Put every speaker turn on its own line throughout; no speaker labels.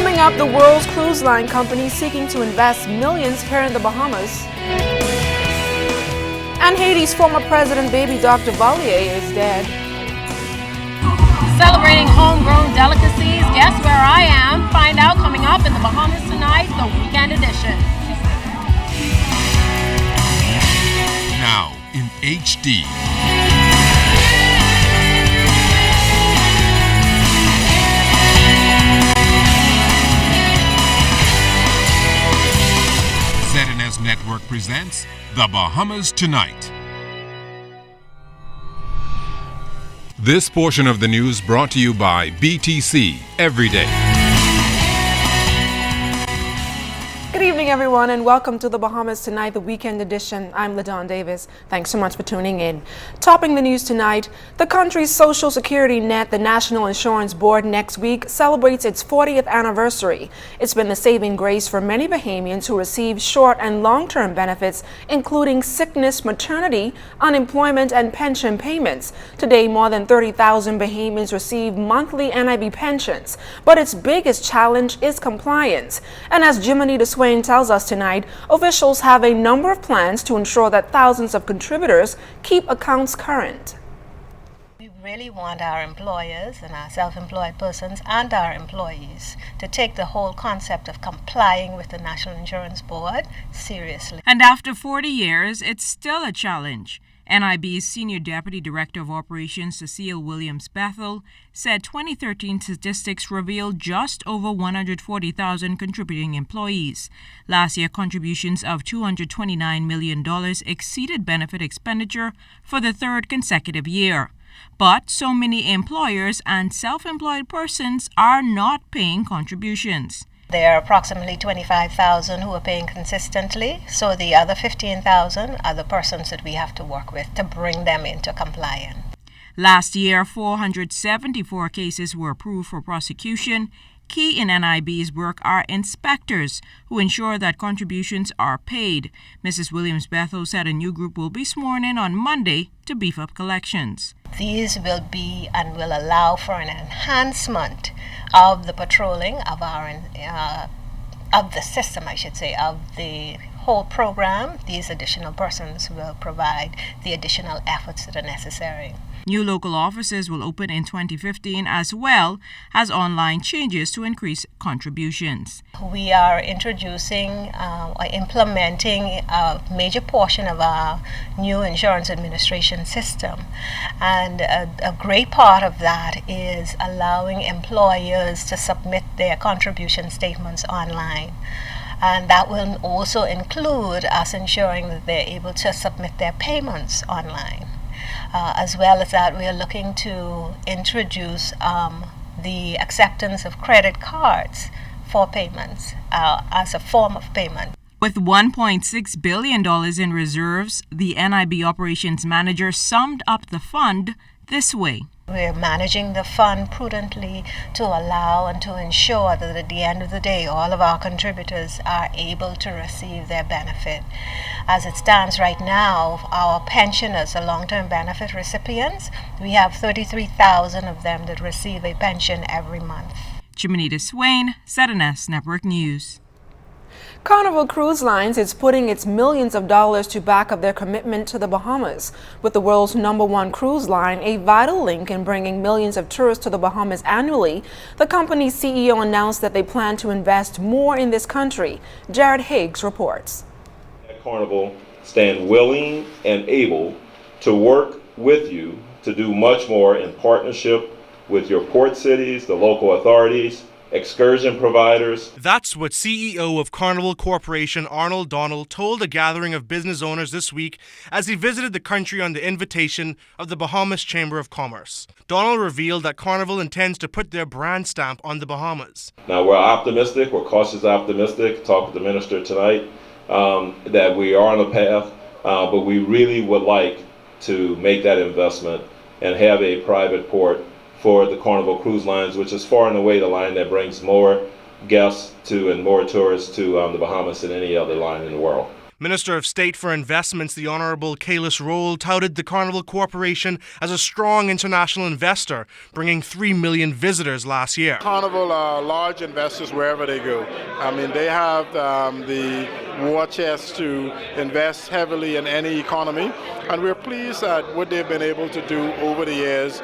Coming up, the world's cruise line company seeking to invest millions here in the Bahamas. And Haiti's former president, baby Dr. Valier, is dead.
Celebrating homegrown delicacies, guess where I am? Find out coming up in the Bahamas tonight, the weekend edition.
Now in HD. ZNS Network presents The Bahamas Tonight. This portion of the news brought to you by BTC Everyday.
Good evening, everyone, and welcome to the Bahamas Tonight, the weekend edition. I'm LaDon Davis. Thanks so much for tuning in. Topping the news tonight, the country's social security net, the National Insurance Board, next week celebrates its 40th anniversary. It's been the saving grace for many Bahamians who receive short and long-term benefits, including sickness, maternity, unemployment, and pension payments. Today, more than 30,000 Bahamians receive monthly NIB pensions, but its biggest challenge is compliance. And as Jiminy DeSwain tells us tonight, officials have a number of plans to ensure that thousands of contributors keep accounts current.
We really want our employers and our self-employed persons and our employees to take the whole concept of complying with the National Insurance Board seriously.
And after 40 years, it's still a challenge. NIB's Senior Deputy Director of Operations, Cecile Williams-Bethel, said 2013 statistics revealed just over 140,000 contributing employees. Last year, contributions of $229 million exceeded benefit expenditure for the third consecutive year. But so many employers and self-employed persons are not paying contributions.
There are approximately 25,000 who are paying consistently, so the other 15,000 are the persons that we have to work with to bring them into compliance.
Last year, 474 cases were approved for prosecution. Key in NIB's work are inspectors who ensure that contributions are paid. Mrs. Williams-Bethel said a new group will be sworn in on Monday to beef up collections.
These will be and will allow for an enhancement of the patrolling of of the system, I should say, of the whole program. These additional persons will provide the additional efforts that are necessary.
New local offices will open in 2015 as well as online changes to increase contributions.
We are introducing or implementing a major portion of our new insurance administration system. And a great part of that is allowing employers to submit their contribution statements online. And that will also include us ensuring that they're able to submit their payments online. As well as that, we are looking to introduce the acceptance of credit cards for payments as a form of payment.
With $1.6 billion in reserves, the NIB operations manager summed up the fund this way.
We're managing the fund prudently to allow and to ensure that at the end of the day, all of our contributors are able to receive their benefit. As it stands right now, our pensioners, the long-term benefit recipients, we have 33,000 of them that receive a pension every month.
Jiminy DeSwain, ZNS Network News.
Carnival Cruise Lines is putting its millions of dollars to back up their commitment to the Bahamas. With the world's #1 cruise line, a vital link in bringing millions of tourists to the Bahamas annually, the company's CEO announced that they plan to invest more in this country. Jared Higgs reports.
Carnival stand willing and able to work with you to do much more in partnership with your port cities, the local authorities, excursion providers.
That's what CEO of Carnival Corporation Arnold Donald told a gathering of business owners this week as he visited the country on the invitation of the Bahamas Chamber of Commerce. Donald revealed that Carnival intends to put their brand stamp on the Bahamas.
Now we're optimistic, we're cautiously optimistic, talked with the minister tonight, that we are on a path, but we really would like to make that investment and have a private port for the Carnival Cruise Lines, which is far and away the line that brings more guests to and more tourists to the Bahamas than any other line in the world.
Minister of State for Investments, the Honourable Kalis Roll, touted the Carnival Corporation as a strong international investor, bringing 3 million visitors last year.
Carnival are large investors wherever they go. I mean, they have the war chest to invest heavily in any economy, and we're pleased at what they've been able to do over the years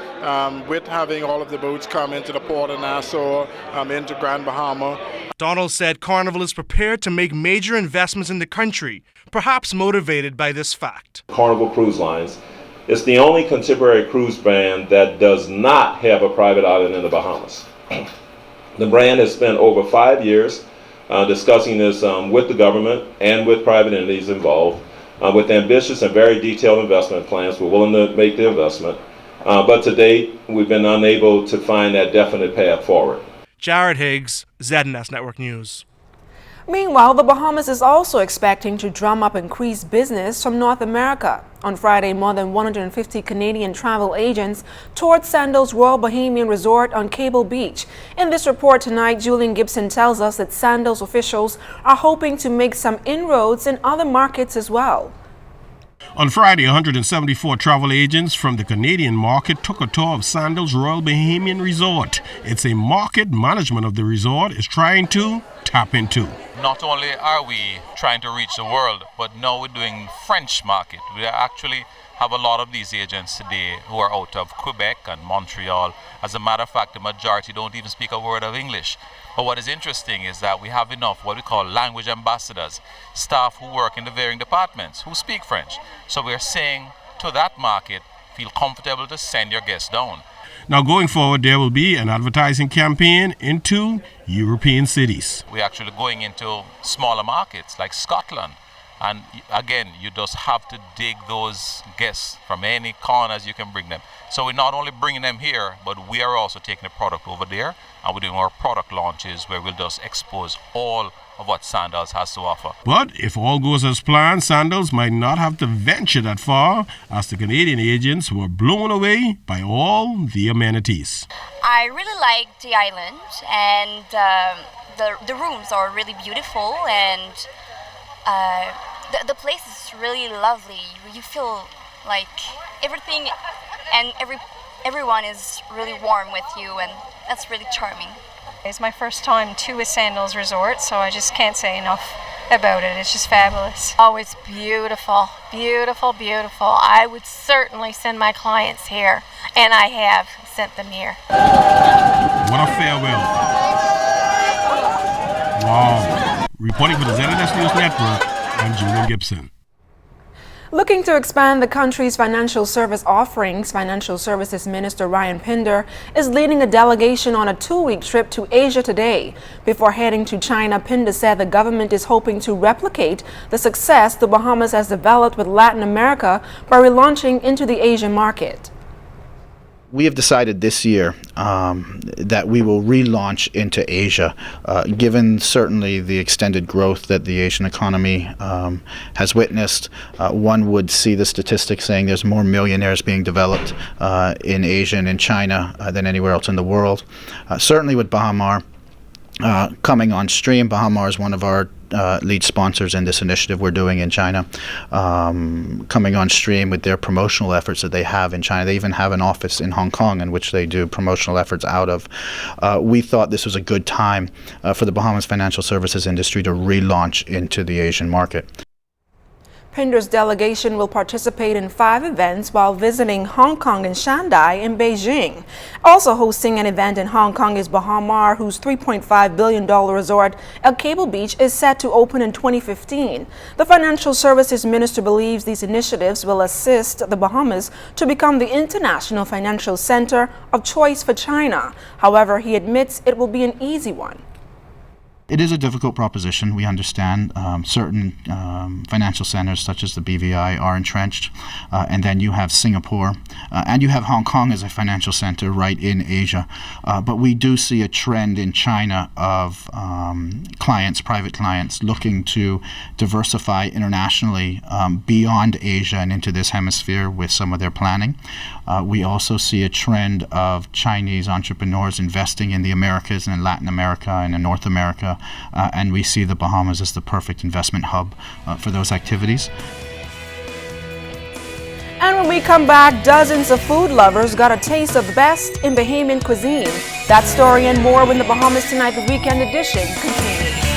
with having all of the boats come into the port of Nassau, into Grand Bahama.
Donald said Carnival is prepared to make major investments in the country, perhaps motivated by this fact.
Carnival Cruise Lines is the only contemporary cruise brand that does not have a private island in the Bahamas. The brand has spent over 5 years discussing this with the government and with private entities involved, with ambitious and very detailed investment plans. We're willing to make the investment, but to date, we've been unable to find that definite path forward.
Jared Higgs, ZNS Network News.
Meanwhile, the Bahamas is also expecting to drum up increased business from North America. On Friday, more than 150 Canadian travel agents toured Sandals Royal Bahamian Resort on Cable Beach. In this report tonight, Julian Gibson tells us that Sandals officials are hoping to make some inroads in other markets as well.
On Friday, 174 travel agents from the Canadian market took a tour of Sandals Royal Bahamian Resort. It's a market management of the resort is trying to tap into.
Not only are we trying to reach the world, but now we're doing French market. We actually have a lot of these agents today who are out of Quebec and Montreal. As a matter of fact, the majority don't even speak a word of English. But what is interesting is that we have enough what we call language ambassadors, staff who work in the varying departments who speak French. So we're saying to that market, feel comfortable to send your guests down.
Now going forward, there will be an advertising campaign into European cities.
We're actually going into smaller markets like Scotland. And again, you just have to dig those guests from any corners you can bring them. So we're not only bringing them here, but we are also taking the product over there, and we're doing our product launches where we'll just expose all of what Sandals has to offer.
But if all goes as planned, Sandals might not have to venture that far, as the Canadian agents were blown away by all the amenities.
I really like the island, and the rooms are really beautiful, and the place is really lovely. You feel like everything and everyone is really warm with you, and that's really charming.
It's my first time to a Sandals resort, so I just can't say enough about it. It's just fabulous.
Oh, it's beautiful, beautiful, beautiful. I would certainly send my clients here, and I have sent them here.
What a farewell. Wow. Reporting for the ZNS News Network, I'm Julian Gibson.
Looking to expand the country's financial service offerings, Financial Services Minister Ryan Pinder is leading a delegation on a 2-week trip to Asia today. Before heading to China, Pinder said the government is hoping to replicate the success the Bahamas has developed with Latin America by relaunching into the Asian market.
We have decided this year that we will relaunch into Asia, given certainly the extended growth that the Asian economy has witnessed. One would see the statistics saying there's more millionaires being developed in Asia and in China than anywhere else in the world. Certainly with Bahamar coming on stream, Bahamar is one of our lead sponsors in this initiative we're doing in China, coming on stream with their promotional efforts that they have in China. They even have an office in Hong Kong in which they do promotional efforts out of. We thought this was a good time for the Bahamas financial services industry to relaunch into the Asian market.
Pinder's delegation will participate in 5 events while visiting Hong Kong and Shanghai and Beijing. Also hosting an event in Hong Kong is Bahamar, whose $3.5 billion resort at Cable Beach is set to open in 2015. The Financial Services Minister believes these initiatives will assist the Bahamas to become the international financial center of choice for China. However, he admits it will be an easy one.
It is a difficult proposition. We understand certain financial centers such as the BVI are entrenched, and then you have Singapore, and you have Hong Kong as a financial center right in Asia. But we do see a trend in China of clients, private clients, looking to diversify internationally beyond Asia and into this hemisphere with some of their planning. We also see a trend of Chinese entrepreneurs investing in the Americas and in Latin America and in North America Asia, and we see the Bahamas as the perfect investment hub for those activities.
And when we come back, dozens of food lovers got a taste of the best in Bahamian cuisine. That story and more when the Bahamas Tonight, the weekend edition continues.